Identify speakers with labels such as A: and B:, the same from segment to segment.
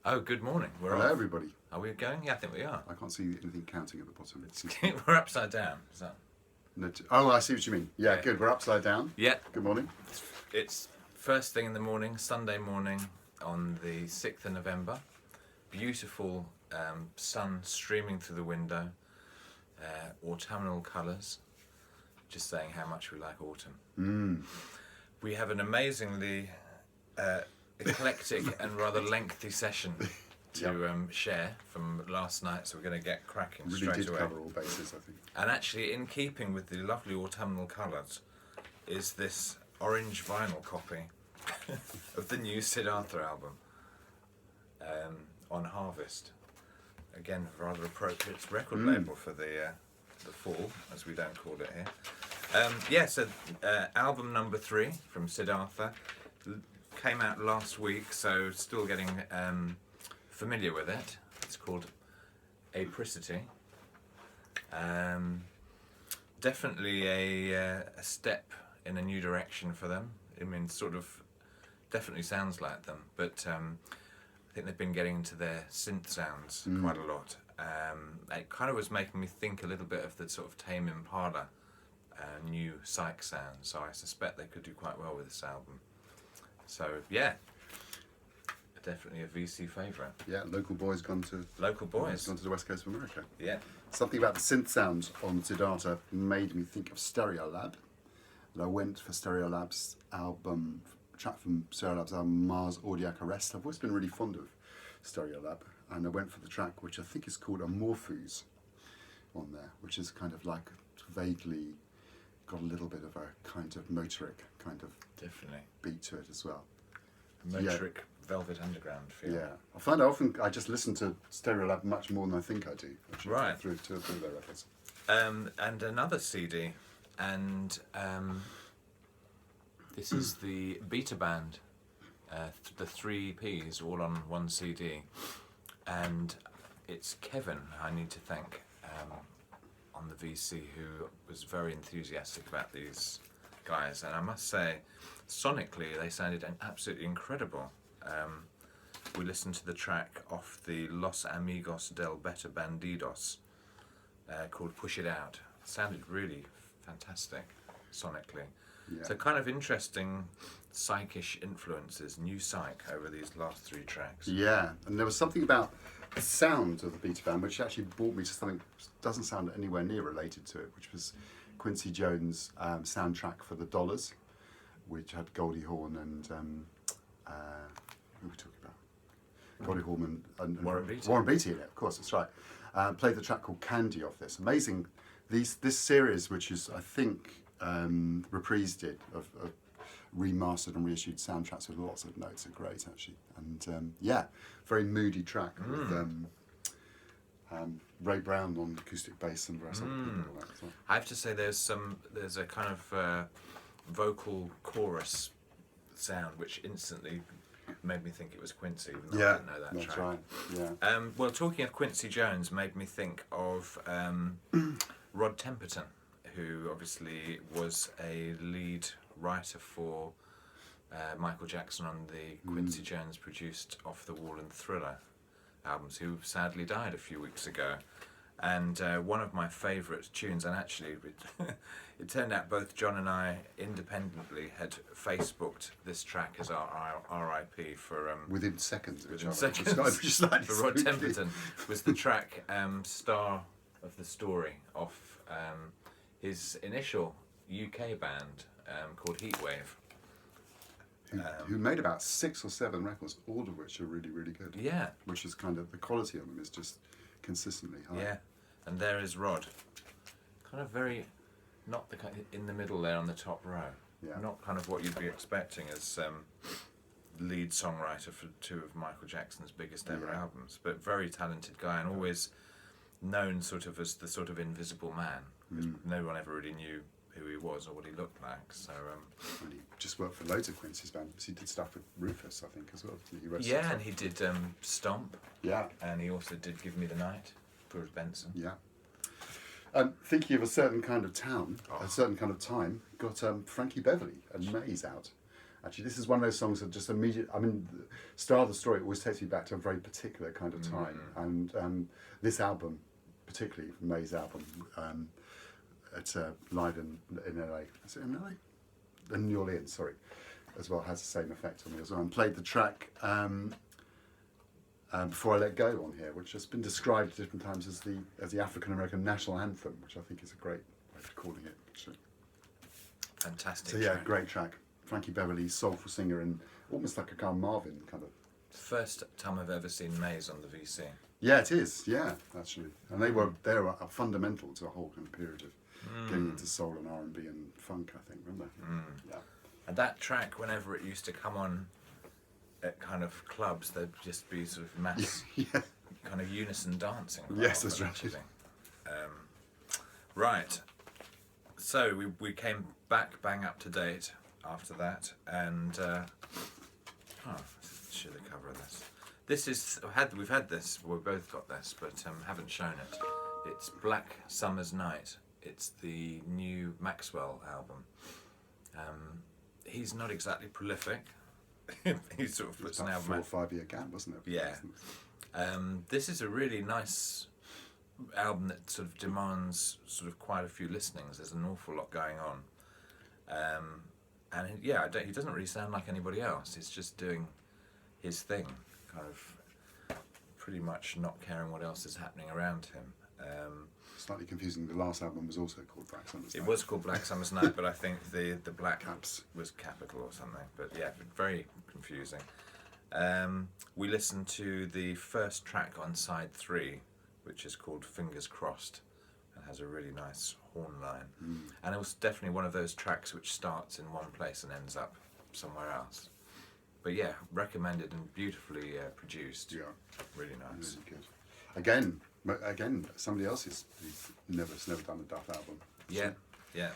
A: Oh, good morning. We're
B: Hello,
A: off.
B: everybody.
A: Are we going? Yeah, I think we are.
B: I can't see anything counting at the bottom.
A: We're upside down. Is that?
B: Oh, I see what you mean. Yeah,
A: Yeah.
B: good. We're upside down.
A: Yeah.
B: Good morning.
A: It's first thing in the morning, Sunday morning, on the 6th of November. Beautiful sun streaming through the window. Autumnal colours. Just saying how much we like autumn. We have an amazingly eclectic and rather lengthy session to share from last night, so we're going to get cracking
B: Really
A: straight
B: did
A: away.
B: cover all bases, I think.
A: And actually, in keeping with the lovely autumnal colours, is this orange vinyl copy of the new Sid Arthur album on Harvest. Again, rather appropriate record label for the fall, as we don't call it here. So album number 3 from Sid Arthur came out last week, so still getting familiar with it. It's called Apricity. Definitely a step in a new direction for them. I mean, sort of, definitely sounds like them, but I think they've been getting into their synth sounds quite a lot. It kind of was making me think a little bit of the sort of Tame Impala new psych sound, so I suspect they could do quite well with this album. So, yeah, definitely a VC favourite.
B: Yeah, local boys gone to the west coast of America.
A: Yeah.
B: Something about the synth sounds on Siddhartha made me think of Stereolab. And I went for Stereolab's album, track from Stereolab's album Mars Audiac Arrest. I've always been really fond of Stereolab, and I went for the track which I think is called Amorphous on there, which is kind of like vaguely got a little bit of a kind of motoric kind of
A: Definitely.
B: beat to it as well.
A: Motoric Velvet Underground feel.
B: Yeah, I find I just listen to Stereolab much more than I think I do. Actually,
A: Right.
B: Through their records.
A: And another CD, and this is the Beta Band, the 3 EPs all on one CD, and it's Kevin I need to thank on the VC, who was very enthusiastic about these guys, and I must say, sonically they sounded absolutely incredible. We listened to the track off the Los Amigos del Beta Bandidos called Push It Out. It sounded really fantastic sonically.
B: Yeah.
A: So kind of interesting psychish influences, new psych over these last 3 tracks.
B: Yeah, and there was something about the sound of the Beta Band which actually brought me to something that doesn't sound anywhere near related to it, which was Quincy Jones' soundtrack for The Dollars, which had Goldie Hawn and who were we talking about? Goldie Hawn and
A: Warren Beatty.
B: Warren Beatty in it, of course, that's right. Played the track called Candy off this. Amazing. This series, which is, I think, reprised it, of remastered and reissued soundtracks with lots of notes, are great, actually. And very moody track with Ray Brown on acoustic bass and various other people on that as well.
A: I have to say there's a kind of vocal chorus sound which instantly made me think it was Quincy, even though I didn't know that
B: that's
A: track.
B: right. Yeah.
A: Well, talking of Quincy Jones made me think of Rod Temperton, who obviously was a lead writer for Michael Jackson on the Quincy Jones produced Off the Wall and Thriller albums, who sadly died a few weeks ago. And one of my favourite tunes, and actually it turned out both John and I independently had Facebooked this track as our RIP for...
B: Within seconds.
A: Within seconds, for Rod Temperton, was the track Star of the Story off his initial UK band called Heatwave.
B: Who made about 6 or 7 records, all of which are really, really good.
A: Yeah.
B: Which is kind of, the quality of them is just consistently high.
A: Yeah, and there is Rod. Kind of very, not the kind in the middle there on the top row.
B: Yeah.
A: Not kind of what you'd be expecting as lead songwriter for 2 of Michael Jackson's biggest ever albums, but very talented guy and always known sort of as the sort of invisible man, because no one ever really knew who he was or what he looked like. So
B: And he just worked for loads of Quincy's bands. He did stuff with Rufus, I think, as well. He wrote
A: yeah,
B: stuff.
A: and he did Stomp.
B: Yeah.
A: And he also did Give Me the Night for Benson.
B: Yeah. Thinking of a certain kind of town, a certain kind of time, got Frankie Beverly and Maze out. Actually, this is one of those songs that just immediate. I mean, the Star of the Story always takes me back to a very particular kind of time, and this album, particularly May's album, at live in LA. Is it in LA? In New Orleans, sorry, as well, has the same effect on me as well. And played the track Before I Let Go on here, which has been described at different times as the African American national anthem, which I think is a great way of calling it, actually.
A: Fantastic.
B: So yeah,
A: track.
B: great track. Frankie Beverly, soulful singer, and almost like a Carl Marvin kind of.
A: First time I've ever seen Maze on the VC.
B: Yeah, it is. Yeah, actually, and they were fundamental to a whole kind of period of getting into soul and R&B and funk. I think, remember? Yeah.
A: And that track, whenever it used to come on at kind of clubs, there'd just be sort of mass
B: Yeah.
A: kind of unison dancing.
B: Yes, that's right.
A: Actually. Right. So we came back bang up to date after that, and should I cover this? This is we've had this. We've both got this, but haven't shown it. It's Black Summer's Night. It's the new Maxwell album. He's not exactly prolific. He sort of puts an album
B: 4 or
A: out.
B: 5 year gap, wasn't it?
A: Yeah. This is a really nice album that sort of demands sort of quite a few listenings. There's an awful lot going on. And yeah, he doesn't really sound like anybody else. He's just doing his thing, kind of pretty much not caring what else is happening around him.
B: Slightly confusing. The last album was also called Black Summer's Night.
A: It was called Black Summer's Night, but I think the black
B: Caps.
A: was capital or something. But yeah, very confusing. We listened to the first track on side 3, which is called Fingers Crossed, and has a really nice horn line. And it was definitely one of those tracks which starts in one place and ends up somewhere else. But yeah, recommended and beautifully produced.
B: Yeah.
A: Really nice.
B: Really good. Again, somebody else who's never done a Duff album.
A: Yeah, yeah.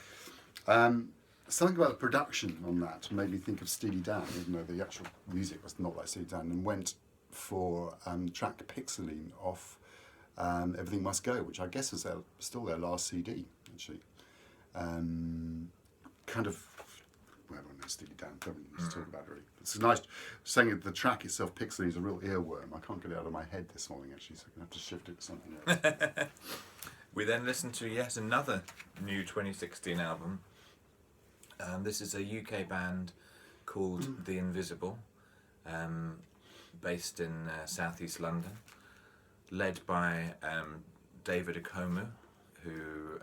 B: Something about the production on that made me think of Steely Dan, even though the actual music was not like Steely Dan, and went for track Pixeline off Everything Must Go, which I guess was still their last CD, actually. Kind of, well, everyone knows Steely Dan, don't need to talk about it really. It's nice saying that the track itself, Pixeline, is a real earworm. I can't get it out of my head this morning, actually, so I'm going to have to shift it to something else.
A: We then listened to yet another new 2016 album. This is a UK band called The Invisible, based in southeast London, led by David Akomu, who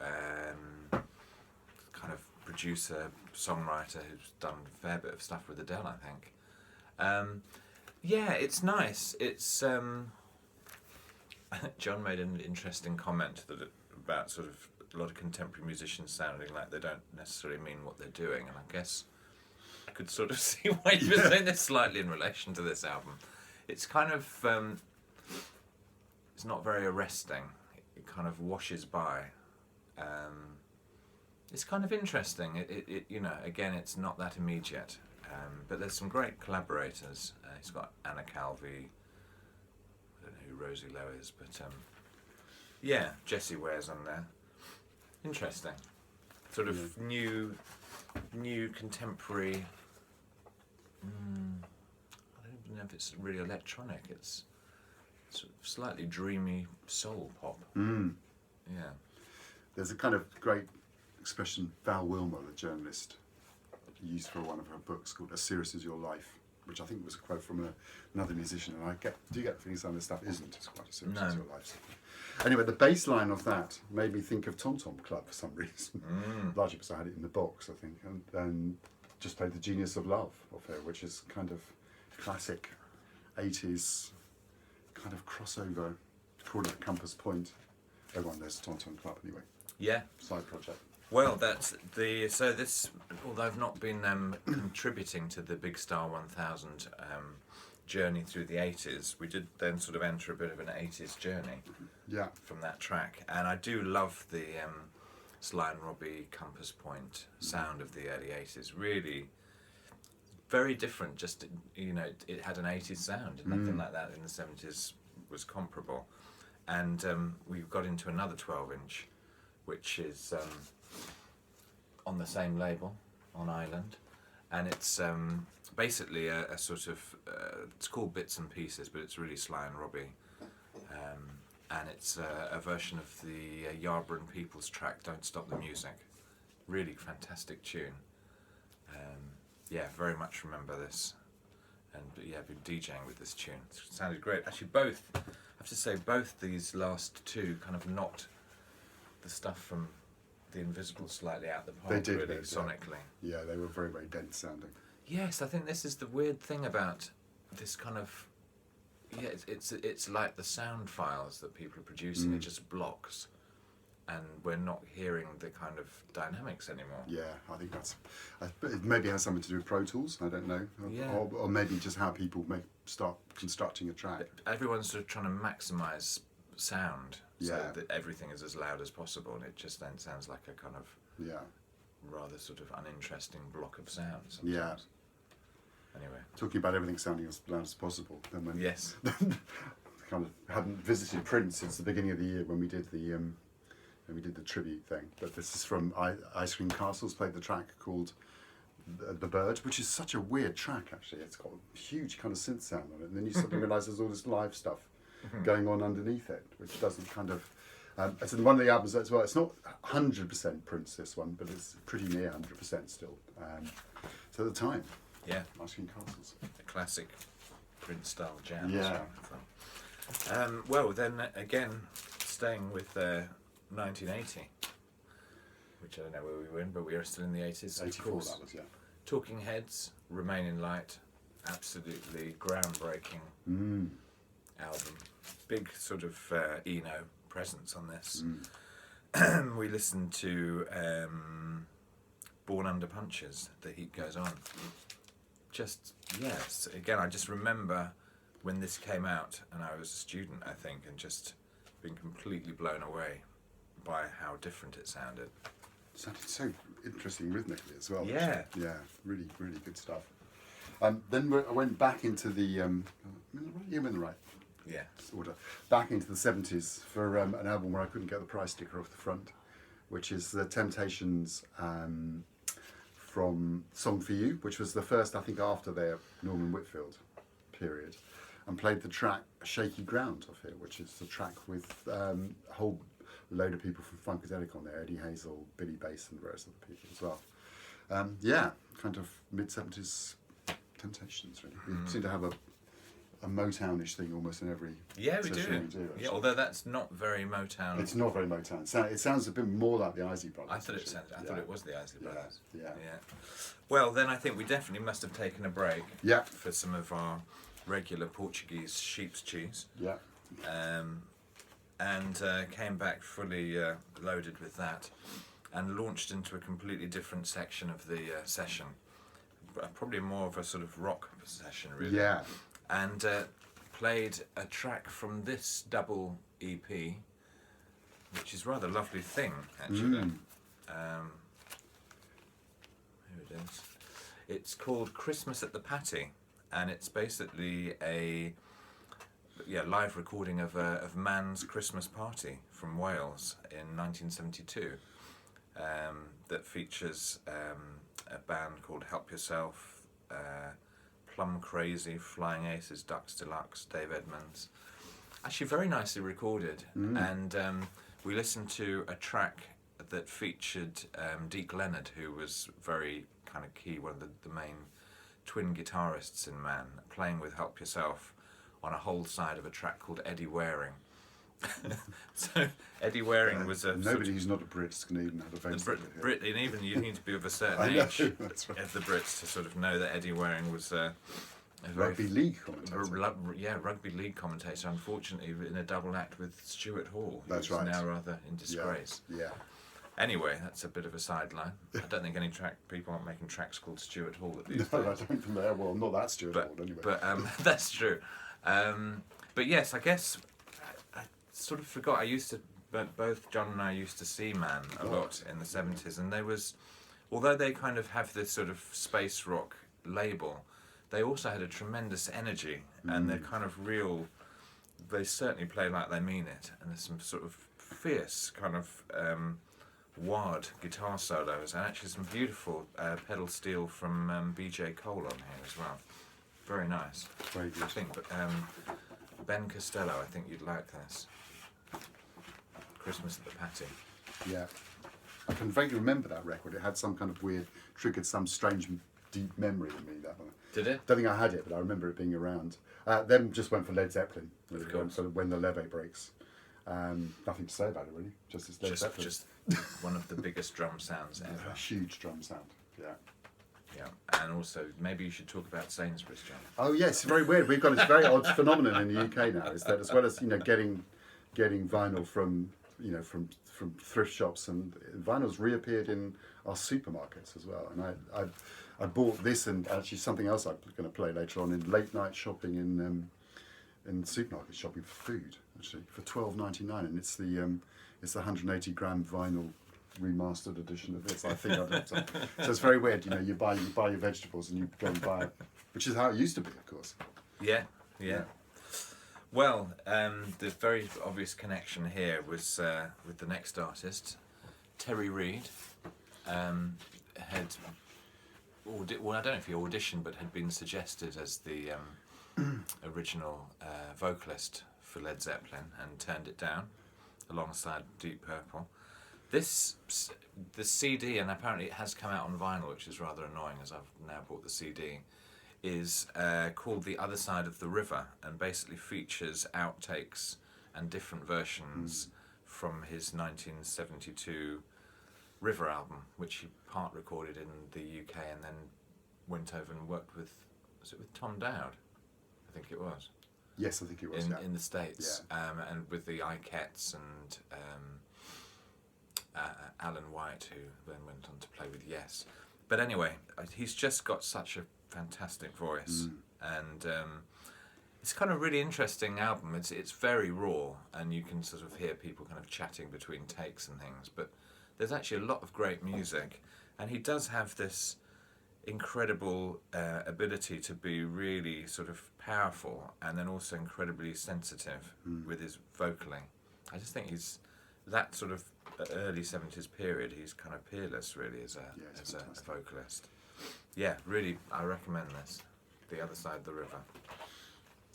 A: kind of producer, songwriter who's done a fair bit of stuff with Adele, I think. Yeah, it's nice. It's John made an interesting comment about sort of a lot of contemporary musicians sounding like they don't necessarily mean what they're doing, and I guess I could sort of see why you were saying this slightly in relation to this album. It's kind of it's not very arresting. It kind of washes by. It's kind of interesting. It you know, again, it's not that immediate, but there's some great collaborators. He's got Anna Calvi. I don't know who Rosie Lowe is, but yeah, Jessie Ware's on there. Interesting. Sort of new contemporary. I don't even know if it's really electronic. It's sort of slightly dreamy soul pop. Yeah.
B: There's a kind of great expression Val Wilmer, the journalist, used for one of her books called As Serious As Your Life, which I think was a quote from another musician, and I do get the feeling some of this stuff isn't as quite as serious as your life. Anyway, the bass line of that made me think of Tom Tom Club for some reason, largely because I had it in the box, I think, and just played The Genius of Love off here, which is kind of classic 80s kind of crossover, called it Compass Point. Everyone knows Tom Tom Club anyway.
A: Yeah.
B: Side project.
A: Well, that's the so this. Although I've not been contributing to the Big Star 1000 journey through the 80s, we did then sort of enter a bit of an 80s journey.
B: Yeah.
A: From that track, and I do love the Sly and Robbie Compass Point sound of the early 80s. Really, very different. Just you know, it had an 80s sound. Nothing like that in the 70s was comparable. And we got into another 12-inch, which is on the same label, on Island, and it's basically a sort of it's called Bits and Pieces, but it's really Sly and Robbie, and it's a version of the Yarborough and People's track "Don't Stop the Music." Really fantastic tune. Yeah, very much remember this, and yeah, been DJing with this tune. It sounded great. Actually, both I have to say both these last two kind of knocked the stuff from The Invisible slightly out the park.
B: They did,
A: really, sonically.
B: Yeah, they were very, very dense sounding.
A: Yes, I think this is the weird thing about this kind of. Yeah, it's like the sound files that people are producing. It just blocks, and we're not hearing the kind of dynamics anymore.
B: Yeah, I think that's. It maybe has something to do with Pro Tools. I don't know.
A: Yeah.
B: Or maybe just how people start constructing a track.
A: Everyone's sort of trying to maximise sound, so
B: Yeah.
A: that everything is as loud as possible, and it just then sounds like a kind of
B: Yeah.
A: rather sort of uninteresting block of sound sometimes.
B: Yeah.
A: Anyway.
B: Talking about everything sounding as loud as possible. Then when
A: Yes.
B: kind of hadn't visited Prince since the beginning of the year when we did the tribute thing. But this is from Ice Cream Castles. Played the track called The Bird, which is such a weird track actually. It's got a huge kind of synth sound on it, and then you suddenly realise there's all this live stuff going on underneath it, which doesn't kind of. It's in one of the albums as well. It's not 100% Prince, this one, but it's pretty near 100% still. So at the time,
A: Yeah.
B: Ice Cream Castles.
A: A classic Prince style jam.
B: Yeah.
A: Well, then again, staying with 1980, which I don't know where we were in, but we are still in the 80s.
B: 84
A: Of course.
B: that was, yeah.
A: Talking Heads, Remain in Light, absolutely groundbreaking album. Big sort of Eno presence on this. We listened to Born Under Punches, The Heat Goes On. Just, yes, again, I just remember when this came out, and I was a student, I think, and just being completely blown away by how different it sounded.
B: It sounded so interesting rhythmically as well.
A: Yeah.
B: Actually. Yeah, really, really good stuff. Then I went back into the, you're in the right
A: Yeah.
B: order, back into the 70s for an album where I couldn't get the price sticker off the front, which is The Temptations from Song for You, which was the first, I think, after their Norman Whitfield period, and played the track Shaky Ground off it, which is the track with a whole load of people from Funkadelic on there, Eddie Hazel, Billy Bass and various other people as well. Yeah, kind of mid-70s Temptations, really. We seem to have a Motownish thing almost in every
A: Yeah, we
B: session
A: do.
B: we
A: Yeah,
B: actually.
A: although that's not very Motown.
B: It's not very Motown. It sounds a bit more like the Isley Brothers.
A: I thought it
B: actually.
A: sounded. I thought it was the Isley
B: Yeah,
A: Brothers.
B: yeah.
A: Well, then I think we definitely must have taken a break.
B: Yeah.
A: For some of our regular Portuguese sheep's cheese,
B: Yeah.
A: and came back fully loaded with that, and launched into a completely different section of the session. Probably more of a sort of rock session, really.
B: Yeah.
A: And played a track from this double EP, which is a rather lovely thing, actually. Here it is. It's called Christmas at the Patty, and it's basically a live recording of Man's Christmas Party from Wales in 1972, that features a band called Help Yourself, Plum Crazy, Flying Aces, Ducks Deluxe, Dave Edmunds. Actually very nicely recorded, and we listened to a track that featured Deke Leonard, who was very kind of key, one of the main twin guitarists in Man, playing with Help Yourself on a whole side of a track called Eddie Waring. So Eddie Waring was a
B: nobody who's not a Brit can even have a face.
A: Brit, and even you need to be of a certain
B: I know,
A: age
B: that's right.
A: of the Brits to sort of know that Eddie Waring was a very
B: Rugby league commentator.
A: rugby league commentator. Unfortunately, in a double act with Stuart Hall,
B: That's
A: who's
B: right.
A: now rather in disgrace.
B: Yeah.
A: Anyway, that's a bit of a sideline. I don't think any people aren't making tracks called Stuart Hall at these
B: No, I
A: days.
B: don't think that. Well, not that Stuart Hall anyway.
A: But that's true. But yes, I guess I sort of forgot. But both John and I used to see Man a lot in the 70s, and although they kind of have this sort of space rock label, they also had a tremendous energy, and they're kind of real. They certainly play like they mean it, and there's some sort of fierce kind of wad guitar solos, and actually some beautiful pedal steel from BJ Cole on here as well. Very nice.
B: Very good.
A: I think, but Ben Costello, I think you'd like this. Christmas at the Patty.
B: Yeah. I can vaguely remember that record. It had some kind of weird, triggered some strange, deep memory in me, that one.
A: Did it?
B: Don't think I had it, but I remember it being around. Them just went for Led Zeppelin.
A: Of course.
B: For When the Levee Breaks. Nothing to say about it, really. Just as Led Zeppelin.
A: Just one of the biggest drum sounds ever.
B: A huge drum sound, yeah.
A: Yeah, and also maybe you should talk about Sainsbury's, John.
B: Oh yes, it's very weird. We've got this very odd phenomenon in the UK now. Is that as well as getting vinyl from from thrift shops, and vinyl's reappeared in our supermarkets as well. And I bought this, and actually something else I'm going to play later on in late night shopping in supermarket shopping for food, actually for $12.99, and it's the 180 gram vinyl remastered edition of this. I think I'd have to. So it's very weird. You buy your vegetables and you go and buy it, which is how it used to be, of course.
A: Yeah. Well, the very obvious connection here was with the next artist, Terry Reid. Had I don't know if he auditioned, but had been suggested as the original vocalist for Led Zeppelin and turned it down, alongside Deep Purple. The CD, and apparently it has come out on vinyl, which is rather annoying as I've now bought the CD, is called The Other Side of the River, and basically features outtakes and different versions from his 1972 River album, which he part recorded in the UK and then went over and worked with, was it with Tom Dowd? I think it was.
B: Yes, I think it was.
A: In the States, and with the Ikettes and Alan White, who then went on to play with Yes. But anyway, he's just got such a fantastic voice, and it's kind of really interesting album. It's very raw, and you can sort of hear people kind of chatting between takes and things, but there's actually a lot of great music, and he does have this incredible ability to be really sort of powerful and then also incredibly sensitive with his vocaling. I just think he's that sort of early 70s period, he's kind of peerless really as a vocalist. Yeah, really, I recommend this, The Other Side of the River.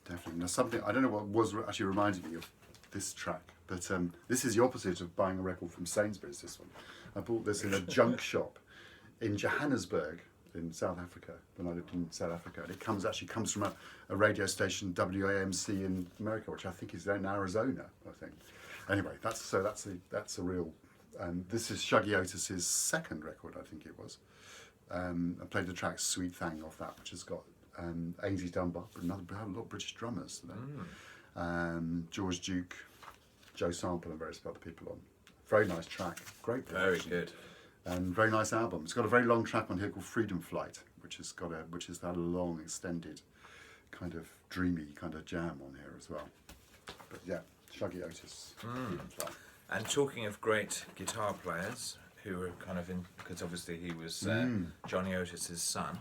B: Definitely. Now something, I don't know what was actually reminded me of this track, but this is the opposite of buying a record from Sainsbury's, this one. I bought this in a junk shop in Johannesburg in South Africa, when I lived in South Africa. And it comes from a radio station, WAMC in America, which I think is in Arizona, I think. Anyway, that's a real. This is Shuggy Otis's second record, I think it was. I played the track "Sweet Thing" off that, which has got Ainsley Dunbar, a lot of British drummers. George Duke, Joe Sample, and various other people on. Very nice track, great production.
A: Very good.
B: And very nice album. It's got a very long track on here called "Freedom Flight," which has that long, extended, kind of dreamy kind of jam on here as well. But yeah. Shuggy Otis.
A: And talking of great guitar players who were kind of in, because obviously he was Johnny Otis's son,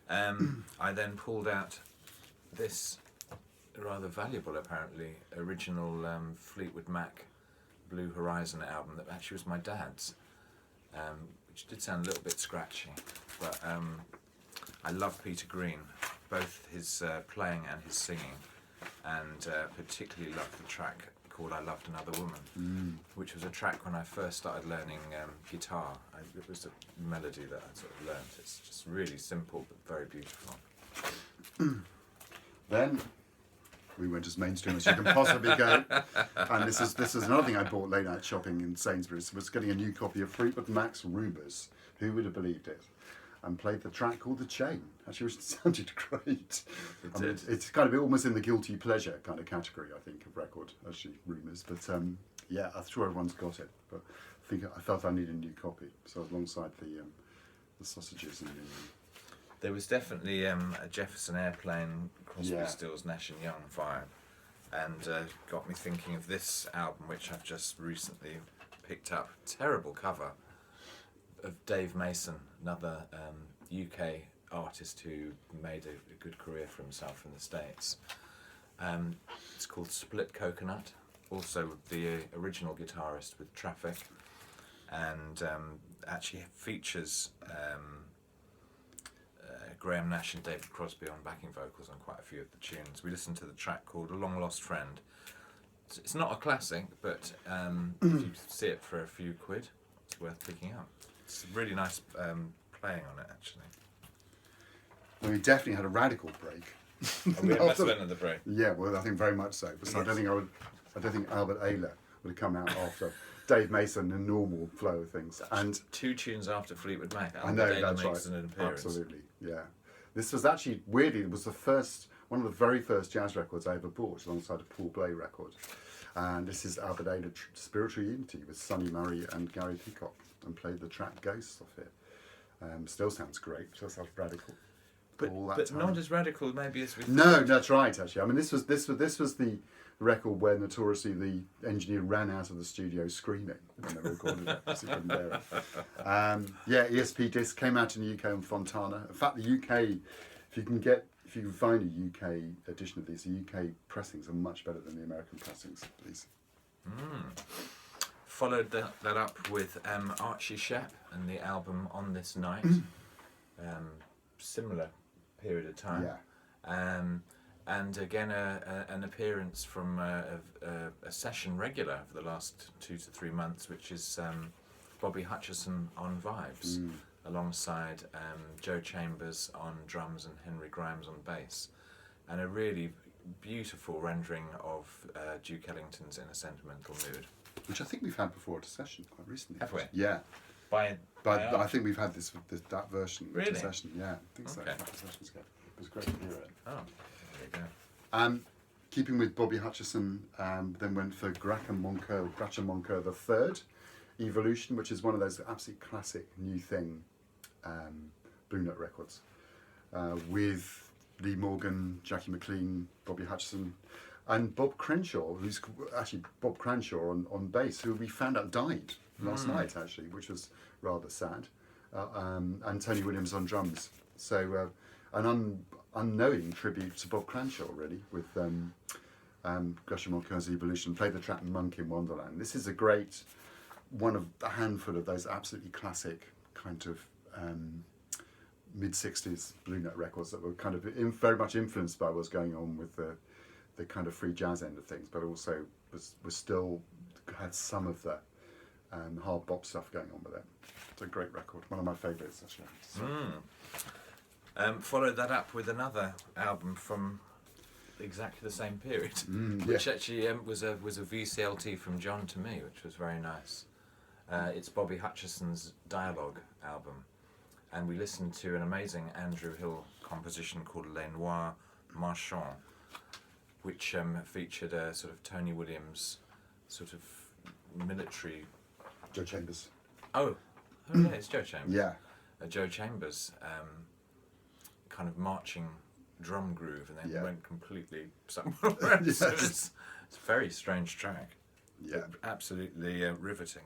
A: I then pulled out this rather valuable, apparently, original Fleetwood Mac Blue Horizon album that actually was my dad's, which did sound a little bit scratchy, but I love Peter Green, both his playing and his singing. And particularly loved the track called "I Loved Another Woman," which was a track when I first started learning guitar. It was a melody that I sort of learned. It's just really simple but very beautiful.
B: Then we went as mainstream as you can possibly go, and this is another thing I bought late night shopping in Sainsbury's. Was getting a new copy of Fleetwood Mac's "Rumours." Who would have believed it? And played the track called "The Chain," actually, which sounded great. It's kind of almost in the guilty pleasure kind of category, I think, of record, actually, Rumours. But yeah, I'm sure everyone's got it. But I felt I needed a new copy, so alongside the sausages and the.
A: There was definitely a Jefferson Airplane, Crosby, Stills, Nash and Young vibe, and got me thinking of this album, which I've just recently picked up. Terrible cover. Of Dave Mason, another UK artist who made a good career for himself in the States. It's called Split Coconut, also the original guitarist with Traffic, and actually features Graham Nash and David Crosby on backing vocals on quite a few of the tunes. We listened to the track called A Long Lost Friend. It's not a classic, but if you see it for a few quid, it's worth picking up. It's really nice playing on it, actually.
B: Well, we definitely had a radical break.
A: We must have been at the break.
B: Yeah, well, I think very much so. But
A: Yes.
B: I don't think Albert Ayler would have come out after Dave Mason, the normal flow of things. And
A: 2 tunes after Fleetwood Mac,
B: I know,
A: Albert Ayler
B: that's
A: makes
B: right.
A: an appearance.
B: Absolutely, yeah. This was actually, weirdly, it was one of the very first jazz records I ever bought, alongside a Paul Bley record. And this is Albert Ayler, Spiritual Unity, with Sonny Murray and Gary Peacock, and played the track Ghosts off it. Still sounds great, just sounds radical.
A: But not as radical, maybe, as we
B: No, that's right. Actually, I mean, this was the record where notoriously the engineer ran out of the studio screaming when they recorded it because he couldn't bear it. Yeah, ESP disc came out in the UK on Fontana. In fact, the UK, if you can find a UK edition of these, the UK pressings are much better than the American pressings. These.
A: Followed that up with Archie Shepp and the album On This Night. Similar period of time.
B: Yeah.
A: And again, an appearance from a session regular for the last 2 to 3 months, which is Bobby Hutcherson on Vibes, alongside Joe Chambers on drums and Henry Grimes on bass. And a really beautiful rendering of Duke Ellington's In a Sentimental Mood.
B: Which I think we've had before at a session quite recently.
A: Have we?
B: Yeah.
A: By
B: I think we've had that version at
A: Really?
B: a session. Yeah, I think so.
A: Okay.
B: A couple of sessions ago. It was great to hear it.
A: Oh, there you go.
B: Keeping with Bobby Hutcherson, then went for Graham Moncur III, Evolution, which is one of those absolute classic new thing Blue Note records, with Lee Morgan, Jackie McLean, Bobby Hutcherson, and Bob Crenshaw, who's actually Bob Crenshaw on bass, who we found out died last night actually, which was rather sad, and Tony Williams on drums. So an unknowing tribute to Bob Crenshaw, really, with Gresham Moncur's Evolution. Played the track Monk in Wonderland. This is one of a handful of those absolutely classic kind of mid-60s Blue Note records that were kind of very much influenced by what was going on with the kind of free jazz end of things, but also was still had some of the hard bop stuff going on with it. It's a great record, one of my favourites actually.
A: Followed that up with another album from exactly the same period, which actually was a VCLT from John to me, which was very nice. It's Bobby Hutcherson's Dialogue album, and we listened to an amazing Andrew Hill composition called Les Noirs Marchands, which featured a sort of Tony Williams sort of military...
B: Joe Chambers.
A: Oh yeah, it's Joe Chambers.
B: Yeah.
A: Joe Chambers kind of marching drum groove, and then went completely somewhere else. So it's a very strange track.
B: Yeah.
A: Absolutely riveting.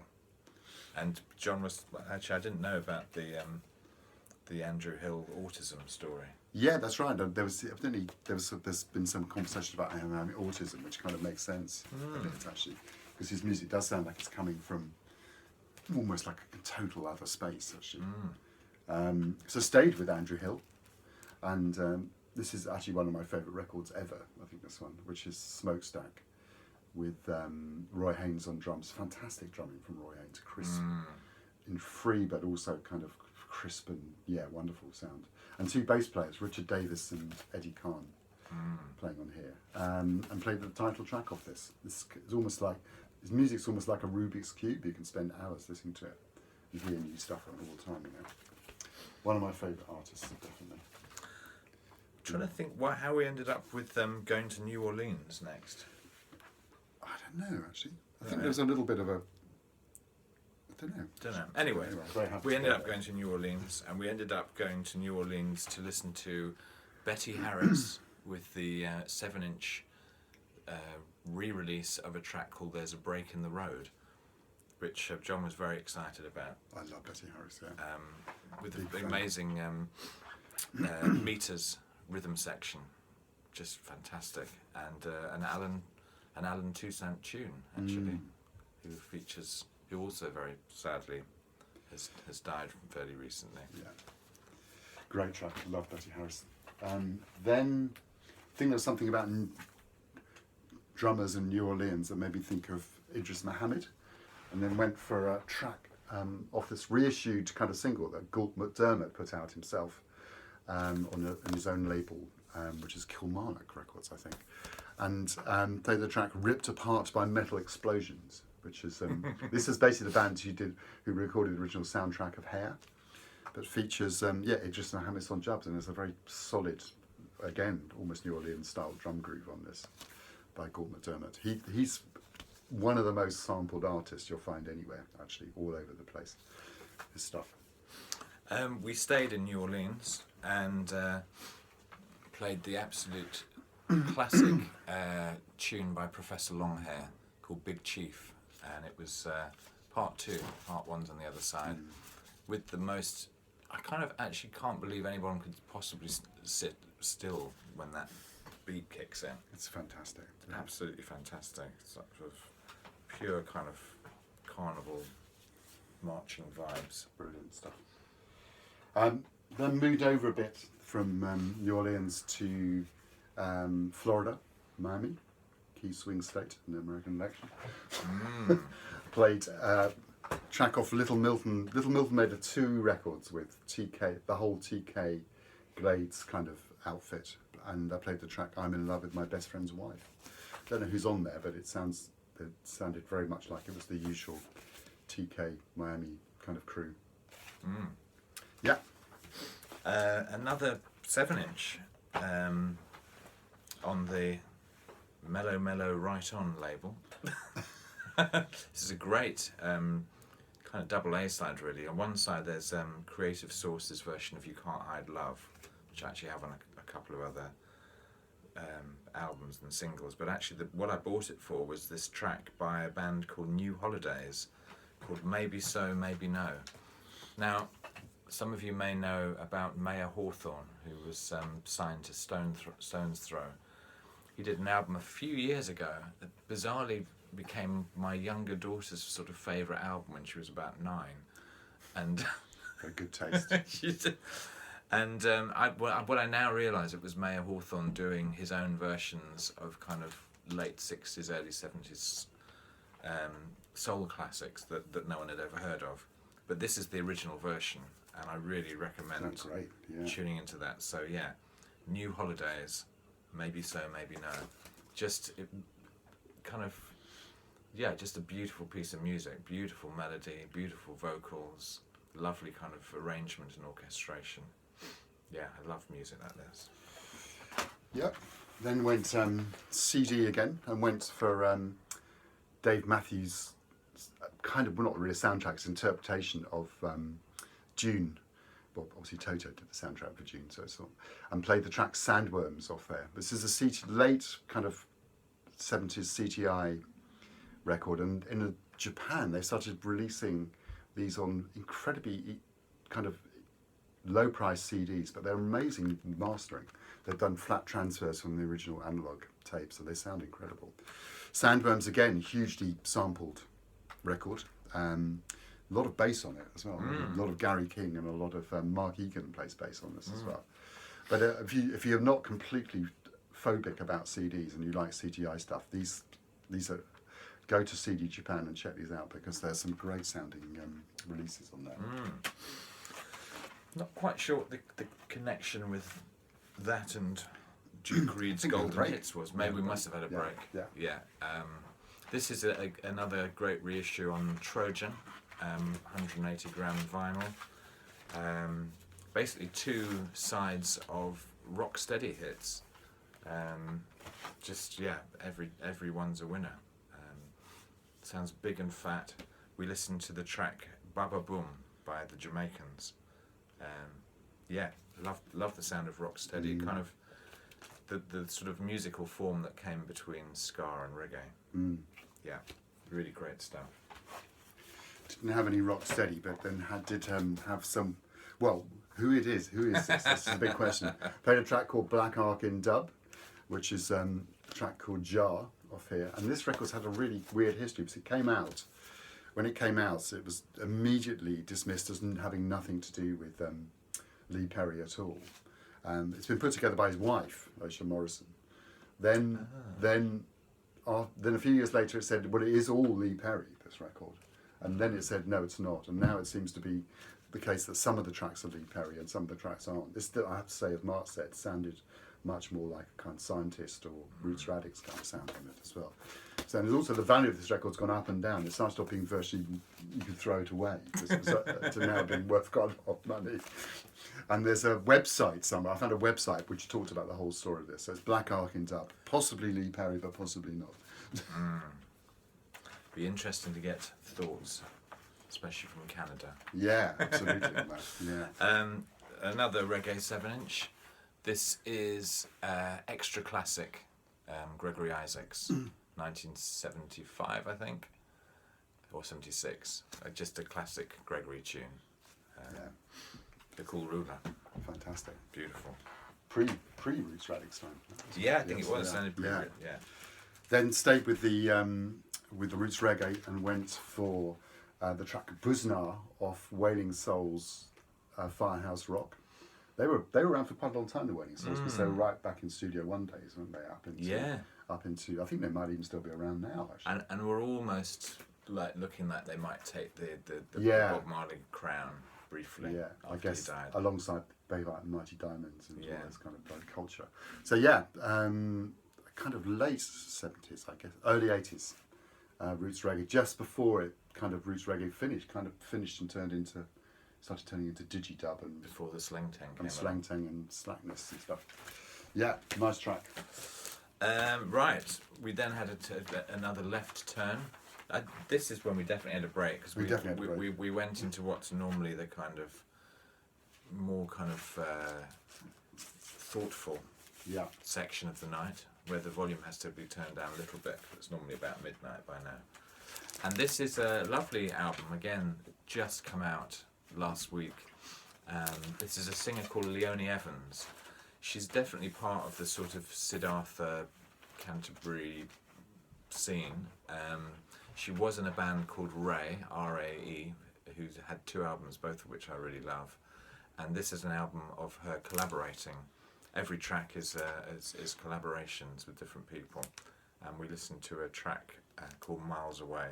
A: And John was... Actually, I didn't know about the Andrew Hill autism story.
B: Yeah, that's right. There's been some conversation about him having autism, which kind of makes sense a bit actually, because his music does sound like it's coming from almost like a total other space actually. So stayed with Andrew Hill, and this is actually one of my favourite records ever. I think this one, which is Smokestack, with Roy Haynes on drums. Fantastic drumming from Roy Haynes, crisp and free, but also kind of crisp and wonderful sound. And 2 bass players, Richard Davis and Eddie Kahn, playing on here, and played the title track off this. This is almost like his music's almost like a Rubik's cube. You can spend hours listening to it and hear new stuff on it all the time. You know, one of my favourite artists, definitely.
A: I'm trying to think how we ended up with going to New Orleans next.
B: I don't know actually. I think there was a little bit of a... I don't know.
A: Anyway,
B: very happy
A: we
B: to
A: ended
B: go
A: up
B: there.
A: going to New Orleans, and we ended up going to New Orleans to listen to Betty Harris with the 7-inch re-release of a track called There's a Break in the Road, which John was very excited about.
B: I love Betty Harris,
A: With
B: Big
A: the
B: fan.
A: amazing meters rhythm section, just fantastic, and an Alan Toussaint tune actually, who features who also very sadly has died fairly recently.
B: Yeah. Great track. Love Betty Harris. Then I think there's something about drummers in New Orleans that made me think of Idris Muhammad, and then went for a track off this reissued kind of single that Galt McDermott put out himself on his own label, which is Kilmarnock Records, I think. And played the track "Ripped Apart by Metal Explosions," which is this is basically the band who recorded the original soundtrack of Hair, but features Idris Muhammad on jubs, and there's a very solid, again almost New Orleans style drum groove on this by Galt McDermott. He's one of the most sampled artists you'll find anywhere, actually, all over the place. His stuff.
A: We stayed in New Orleans and played the absolute classic tune by Professor Longhair called Big Chief, and it was part 2, part 1's on the other side, with the most. I kind of actually can't believe anyone could possibly sit still when that beat kicks in.
B: It's fantastic.
A: Absolutely fantastic. Sort of pure kind of carnival marching vibes.
B: Brilliant stuff. Then moved over a bit from New Orleans to Florida, Miami, key swing state in the American election. Played track off Little Milton. Little Milton made 2 records with TK, the whole TK Glades kind of outfit, and I played the track "I'm in Love with My Best Friend's Wife." Don't know who's on there, but it sounded very much like it was the usual TK Miami kind of crew. Yeah.
A: Another 7-inch on the Mellow Mellow Right On label. This is a great kind of double A side, really. On one side there's Creative Source's version of You Can't Hide Love, which I actually have on a couple of other albums and singles, but actually what I bought it for was this track by a band called New Holidays, called Maybe So, Maybe No. Now, some of you may know about Mayer Hawthorne, who was signed to Stone's Throw. He did an album a few years ago that bizarrely became my younger daughter's sort of favourite album when she was about 9. And
B: Very good taste.
A: And what I now realise, it was Mayer Hawthorne doing his own versions of kind of late 60s, early 70s soul classics that no one had ever heard of. But this is the original version, and I really recommend tuning into that. So yeah, New Holidays, Maybe So, Maybe No. Just a beautiful piece of music, beautiful melody, beautiful vocals, lovely kind of arrangement and orchestration. Yeah, I love music like this.
B: Yep. Then went CD again, and went for Dave Matthews' kind of, well, not really a soundtrack, it's interpretation of Dune. Well, obviously Toto did the soundtrack for Dune, so it's not, and played the track Sandworms off there. This is a late kind of 70s CTI record, and in Japan they started releasing these on incredibly kind of low price CDs, but they're amazing mastering. They've done flat transfers from the original analog tape, so they sound incredible. Sandworms, again, hugely sampled record. A lot of bass on it as well. A lot of Gary King and a lot of Mark Egan plays bass on this as well. But if you're not completely phobic about CDs and you like CTI stuff, these are, go to CD Japan and check these out, because there's some great sounding releases on there.
A: Not quite sure what the connection with that and Duke Reed's Golden Hits was. Maybe we must have had a break. Yeah. This is another great reissue on Trojan, 180 gram vinyl. Basically 2 sides of Rocksteady hits. Every one's a winner. Sounds big and fat. We listened to the track Baba Boom by the Jamaicans. Love the sound of Rocksteady, kind of the sort of musical form that came between ska and reggae. Yeah, really great stuff.
B: Didn't have any Rocksteady, but then did have some. Well, who is this? This is a big question. Played a track called Black Ark in dub, which is a track called Jar off here, and this record's had a really weird history because it came out when it came out, it was immediately dismissed as having nothing to do with Lee Perry at all. It's been put together by his wife, Osha Morrison. Then a few years later, it said, well, it is all Lee Perry, this record. And then it said, no, it's not. And now it seems to be the case that some of the tracks are Lee Perry and some of the tracks aren't. This still, I have to say, as Mark said, sounded much more like a kind of Scientist or Roots Radix kind of sound in it as well. So and there's also the value of this record's gone up and down. It started off being virtually, you could throw it away, to now being worth quite a lot of money. And there's a website somewhere, I found a website which talked about the whole story of this. So it's Black Ark in dub, possibly Lee Perry, but possibly not.
A: Be interesting to get thoughts, especially from Canada.
B: Yeah, absolutely. Yeah.
A: Another reggae 7-inch. This is extra classic Gregory Isaacs, 1975, I think, or 76. Just a classic Gregory tune. The Cool Ruler.
B: Fantastic.
A: Beautiful.
B: Pre-Roots Radix time.
A: Yeah, I think it was. Yeah.
B: Then stayed with the Roots Reggae and went for the track Buznar off Wailing Souls, Firehouse Rock. They were around for quite a long time, the Wailing Souls, because they were right back in Studio One days, weren't they? Up into I think they might even still be around now, actually.
A: And we're almost like looking like they might take the Bob Marley crown briefly.
B: Yeah, I guess
A: he died.
B: alongside Baybite and Mighty Diamonds and all this kind of blood culture. So kind of late 70s, I guess, early 80s, Roots Reggae, just before it kind of Roots Reggae finished and started turning into Digidub and
A: before the Slang Tang came
B: and Slang Tang and Slackness and stuff. Yeah, nice track.
A: Right, we then had another left turn. This is when we definitely had a break, because we went into what's normally the kind of more kind of thoughtful section of the night, where the volume has to be turned down a little bit. It's normally about midnight by now. And this is a lovely album, again, just come out last week. This is a singer called Leonie Evans. She's definitely part of the sort of Siddhartha Canterbury scene. She was in a band called Ray, R-A-E, who had 2 albums, both of which I really love. And this is an album of her collaborating. Every track is collaborations with different people. And we listened to a track called Miles Away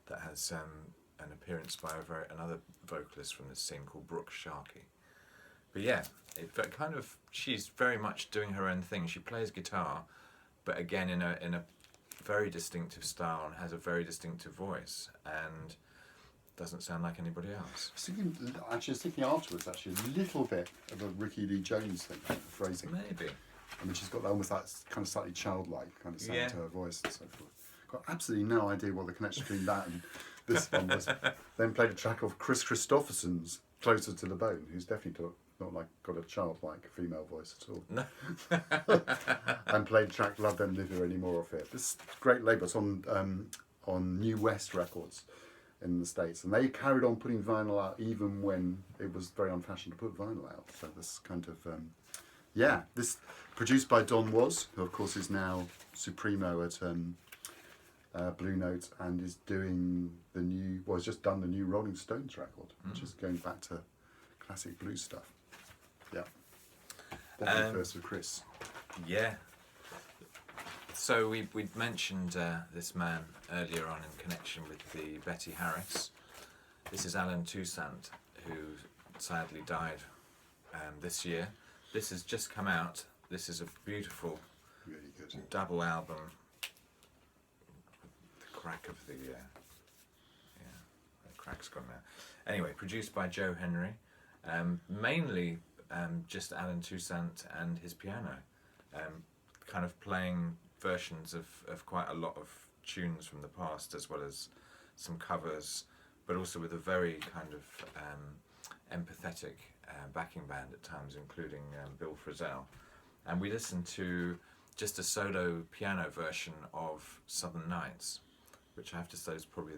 A: that has an appearance by another vocalist from this scene called Brooke Sharkey. But yeah, she's very much doing her own thing. She plays guitar, but again in a very distinctive style and has a very distinctive voice and doesn't sound like anybody else.
B: I was thinking afterwards, actually, a little bit of a Ricky Lee Jones thing, phrasing.
A: Maybe.
B: I mean, she's got almost that kind of slightly childlike kind of sound to her voice and so forth. Got absolutely no idea what the connection between that and this one was. Then played a track of Chris Christopherson's Closer to the Bone, who's definitely not like got a childlike female voice at all.
A: No.
B: And played a track Love Don't Live Here Anymore off it. This great label, it's on New West Records in the States, and they carried on putting vinyl out even when it was very unfashioned to put vinyl out. So this kind of this produced by Don Was, who of course is now Supremo at Blue Note, and is doing has just done the new Rolling Stones record, which is going back to classic blues stuff. Yeah, definitely first with Chris.
A: Yeah. So we'd mentioned this man earlier on in connection with the Betty Harris. This is Alan Toussaint, who sadly died this year. This has just come out. This is a beautiful,
B: really good
A: double album. The crack of the crack's gone now. Anyway, produced by Joe Henry. Mainly just Alan Toussaint and his piano, kind of playing versions of quite a lot of tunes from the past, as well as some covers, but also with a very kind of empathetic backing band at times, including Bill Frisell. And we listened to just a solo piano version of Southern Nights, which I have to say is probably,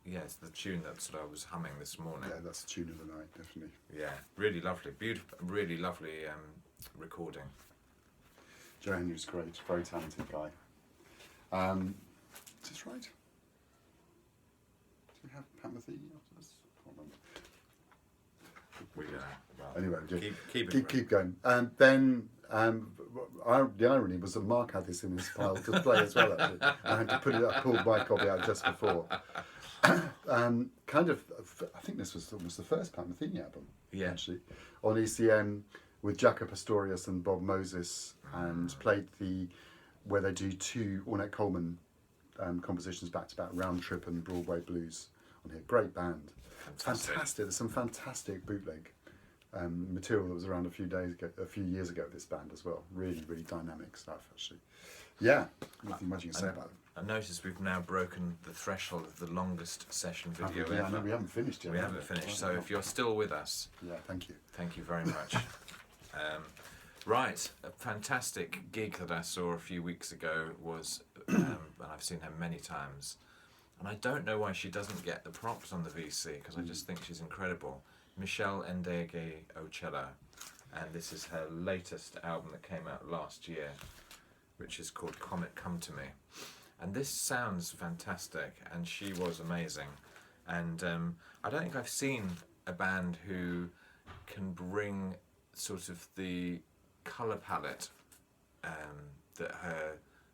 A: it's the tune that sort of I was humming this morning.
B: Yeah, that's the tune of the night, definitely.
A: Yeah, really lovely, beautiful, really lovely recording.
B: Joe Henry's great, very talented guy. Is this right? have Pat Metheny after this? I can't remember.
A: We don't know. Well,
B: Anyway,
A: keep
B: going. And then the irony was that Mark had this in his pile to play as well. Actually, I had to put it up, pulled my copy out just before. Kind of, I think this was the first Pat Metheny album.
A: Yeah.
B: Actually, on ECM with Jaco Pastorius and Bob Moses, and played where they do two Ornette Coleman compositions back to back, Round Trip and Broadway Blues on here. Great band. Fantastic. There's some fantastic bootleg material that was around a few years ago. This band as well. Really, really dynamic stuff. Actually, yeah. Nothing much you can say about it.
A: I noticed we've now broken the threshold of the longest session video
B: Yeah,
A: ever.
B: no, we haven't finished yet.
A: We haven't finished. So if you're still with us,
B: yeah, thank you.
A: thank you very much. Right, a fantastic gig that I saw a few weeks ago was, and I've seen her many times, and I don't know why she doesn't get the props on the VC, because I just think she's incredible. Michelle Ndege Ocella, and this is her latest album that came out last year, which is called Comet Come to Me. And this sounds fantastic, and she was amazing. And I don't think I've seen a band who can bring sort of the colour palette that her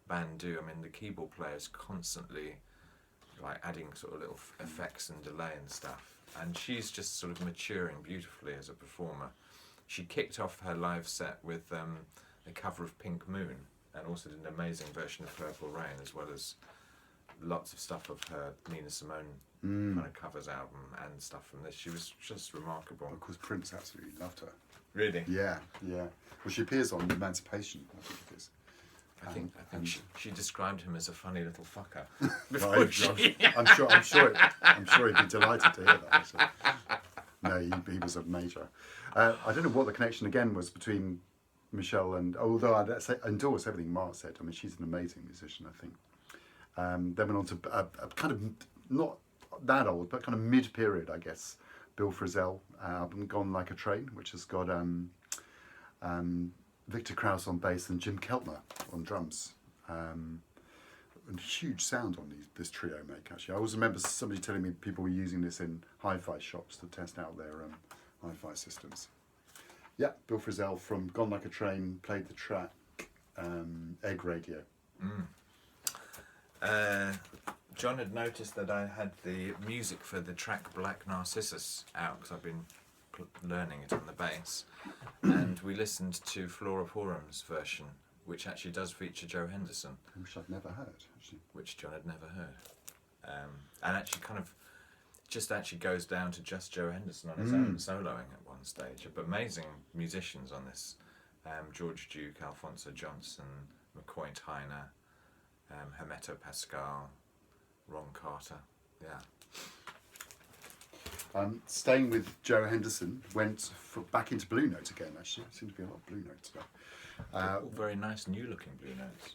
A: band do. I mean, the keyboard player's constantly like adding sort of little effects and delay and stuff, and she's just sort of maturing beautifully as a performer. She kicked off her live set with a cover of Pink Moon, and also did an amazing version of Purple Rain, as well as lots of stuff of her Nina Simone kind of covers album and stuff from this. She was just remarkable.
B: Of course, Prince absolutely loved her.
A: Really?
B: Yeah, yeah. Well, she appears on Emancipation, I think it is.
A: I think she described him as a funny little fucker.
B: I'm sure he'd be delighted to hear that. Actually. No, he was a major. I don't know what the connection again was between Michelle and, although I'd say endorse everything Mark said. I mean, she's an amazing musician, I think. Then went on to a kind of not that old, but kind of mid-period, I guess, Bill Frisell album, Gone Like a Train, which has got Victor Krauss on bass and Jim Keltner on drums. And huge sound on this trio make, actually. I always remember somebody telling me people were using this in hi-fi shops to test out their hi-fi systems. Yeah, Bill Frisell from Gone Like a Train played the track Egg Radio.
A: John had noticed that I had the music for the track Black Narcissus out, because I've been learning it on the bass, and we listened to Flora Porum's version, which actually does feature Joe Henderson,
B: Which I've never heard, actually.
A: which John had never heard, and actually kind of just actually goes down to just Joe Henderson on his own soloing at one stage. But amazing musicians on this: George Duke, Alfonso Johnson, McCoy Tyner, Hermeto Pascal, Ron Carter. Yeah.
B: Staying with Joe Henderson, went back into Blue Note again, actually. There seems to be a lot of Blue Note today.
A: All very nice new looking Blue Notes.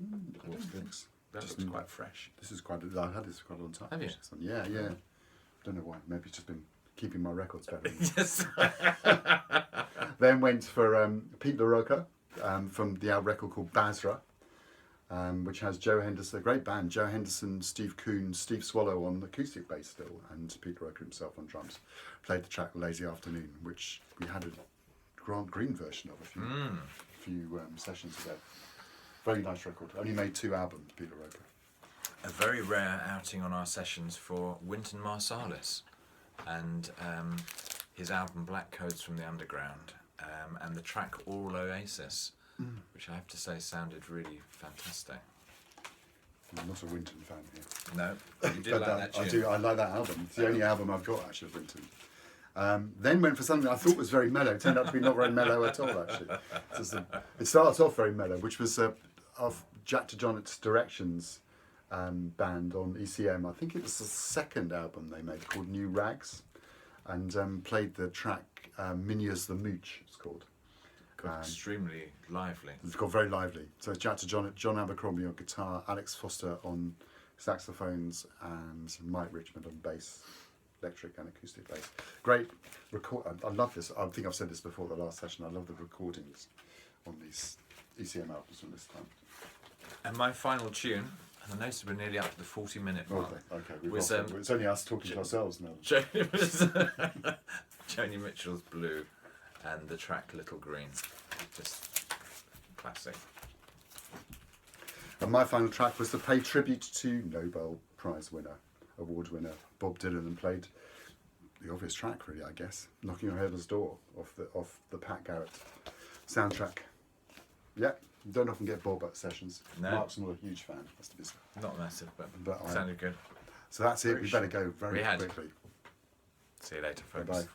B: I don't think so.
A: That looks quite fresh.
B: This is I've had this for quite a long time.
A: Have you?
B: Yeah, yeah. Don't know why. Maybe it's just been keeping my records better.
A: Yes.
B: Then went for Pete LaRocca from the record called Basra, which has Joe Henderson, a great band, Joe Henderson, Steve Coon, Steve Swallow on acoustic bass still, and Pete LaRocca himself on drums. Played the track Lazy Afternoon, which we had a Grant Green version of a few sessions ago. Very nice record. Only made 2 albums, Pete LaRocca.
A: A very rare outing on our sessions for Wynton Marsalis, and his album Black Codes from the Underground, and the track All Oasis, which I have to say sounded really fantastic.
B: I'm not a Wynton fan here.
A: No, you did like that tune.
B: I do. I like that album. It's the only album I've got, actually, of Wynton. Then went for something I thought was very mellow. It turned out to be not very mellow at all, actually. It starts off very mellow, which was of Jack DeJohnet's Directions band on ECM. I think it was the second album they made, called New Rags, and played the track Minia's the Mooch, it's called.
A: Extremely lively.
B: It's got very lively. So Jack DeJohnet, John Abercrombie on guitar, Alex Foster on saxophones, and Mike Richmond on bass, electric and acoustic bass. Great record. I love this. I think I've said this before the last session. I love the recordings on these ECM albums from this time.
A: And my final tune And I noticed we're nearly up to the 40-minute
B: Oh,
A: mark.
B: okay, it's only us talking to ourselves now.
A: Joni Mitchell's Blue and the track Little Green. Just classic.
B: And my final track was to pay tribute to Nobel Prize winner, award winner Bob Dylan, and played the obvious track, really, I guess, Knocking on Heaven's Door off the Pat Garrett soundtrack. Yeah, you don't often get Bob at sessions.
A: No.
B: Mark's not a huge fan, has to be said.
A: Not massive, but
B: But
A: sounded good.
B: So that's it.
A: Very
B: We better go very
A: We had.
B: quickly.
A: See you later, folks.
B: Bye-bye.